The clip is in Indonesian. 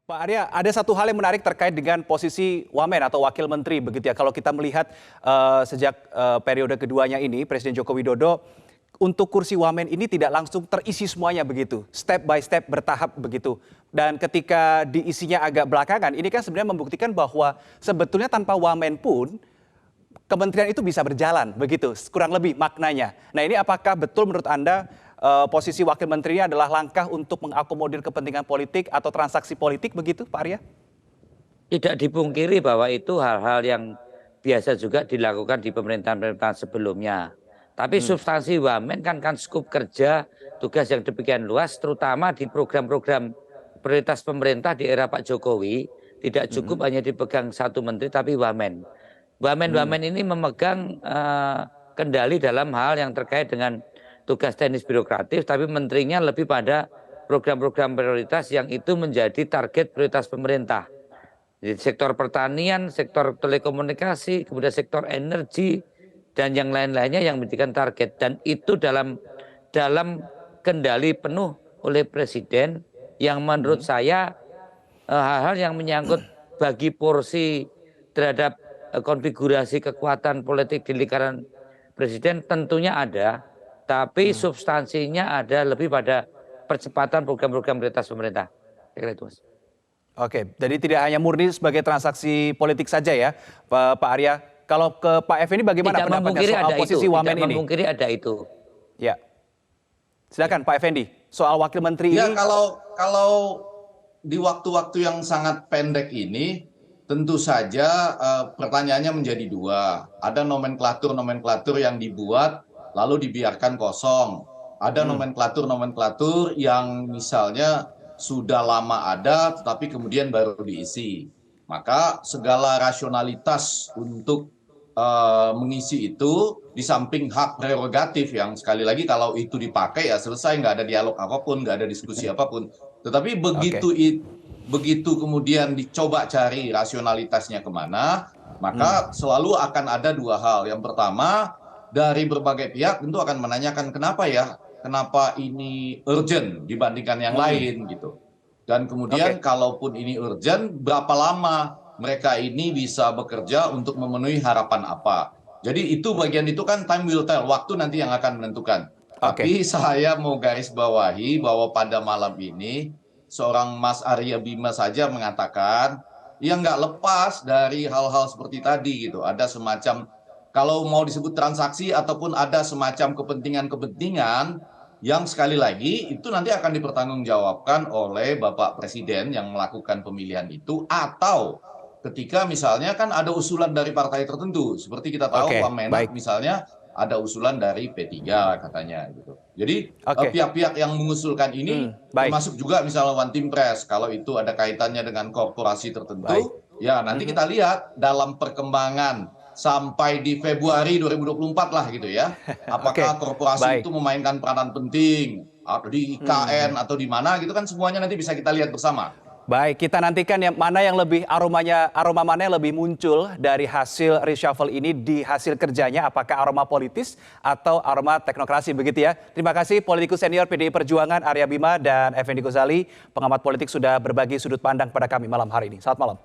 Pak Arya, ada satu hal yang menarik terkait dengan posisi Wamen atau Wakil Menteri begitu ya. Kalau kita melihat sejak periode keduanya ini, Presiden Joko Widodo untuk kursi Wamen ini tidak langsung terisi semuanya begitu, step by step bertahap begitu. Dan ketika diisinya agak belakangan, ini kan sebenarnya membuktikan bahwa sebetulnya tanpa Wamen pun kementerian itu bisa berjalan begitu, kurang lebih maknanya. Nah ini apakah betul menurut Anda posisi wakil menterinya adalah langkah untuk mengakomodir kepentingan politik atau transaksi politik begitu Pak Arya? Tidak dipungkiri bahwa itu hal-hal yang biasa juga dilakukan di pemerintahan-pemerintahan sebelumnya. Tapi substansi Wamen kan skup kerja, tugas yang demikian luas, terutama di program-program prioritas pemerintah di era Pak Jokowi, tidak cukup hanya dipegang satu menteri, tapi Wamen. Wamen ini memegang kendali dalam hal yang terkait dengan tugas teknis birokratif, tapi menterinya lebih pada program-program prioritas yang itu menjadi target prioritas pemerintah. Jadi sektor pertanian, sektor telekomunikasi, kemudian sektor energi, dan yang lain-lainnya yang menjadikan target. Dan itu dalam kendali penuh oleh Presiden yang menurut saya hal-hal yang menyangkut bagi porsi terhadap konfigurasi kekuatan politik di lingkaran Presiden tentunya ada. Tapi substansinya ada lebih pada percepatan program-program prioritas pemerintah. Kira itu, Mas. Oke, jadi tidak hanya murni sebagai transaksi politik saja ya, Pak Arya. Kalau ke Pak Effendi bagaimana Tidak pendapatnya soal posisi Wamen ini? Tidak memungkiri ada itu. Ya, silakan Pak Effendi. Soal wakil menteri ya, ini. kalau di waktu-waktu yang sangat pendek ini, tentu saja pertanyaannya menjadi dua. Ada nomenklatur-nomenklatur yang dibuat lalu dibiarkan kosong. Ada nomenklatur-nomenklatur yang misalnya sudah lama ada tetapi kemudian baru diisi. Maka segala rasionalitas untuk mengisi itu di samping hak prerogatif yang sekali lagi kalau itu dipakai ya selesai, nggak ada dialog apapun, nggak ada diskusi apapun. Tetapi begitu kemudian dicoba cari rasionalitasnya kemana, maka selalu akan ada dua hal. Yang pertama, dari berbagai pihak tentu akan menanyakan kenapa ini urgent dibandingkan yang lain gitu. Dan kemudian kalaupun ini urgent, berapa lama mereka ini bisa bekerja untuk memenuhi harapan apa. Jadi itu bagian itu kan time will tell, waktu nanti yang akan menentukan. Tapi saya mau garis bawahi bahwa pada malam ini seorang Mas Arya Bima saja mengatakan ya nggak lepas dari hal-hal seperti tadi gitu. Ada semacam, kalau mau disebut transaksi ataupun ada semacam kepentingan-kepentingan yang sekali lagi itu nanti akan dipertanggungjawabkan oleh Bapak Presiden yang melakukan pemilihan itu, atau ketika misalnya kan ada usulan dari partai tertentu, seperti kita tahu Wamenak misalnya ada usulan dari P3 katanya gitu. Jadi pihak-pihak yang mengusulkan ini termasuk juga misalnya One Team Press, kalau itu ada kaitannya dengan korporasi tertentu, ya nanti kita lihat dalam perkembangan sampai di Februari 2024 lah gitu ya. Apakah korporasi itu memainkan peranan penting atau di IKN atau di mana gitu kan, semuanya nanti bisa kita lihat bersama. Baik, kita nantikan yang mana yang lebih aroma mana yang lebih muncul dari hasil reshuffle ini di hasil kerjanya, apakah aroma politis atau aroma teknokrasi begitu ya. Terima kasih politikus senior PDI Perjuangan Arya Bima dan Effendi Ghazali, pengamat politik sudah berbagi sudut pandang pada kami malam hari ini. Selamat malam.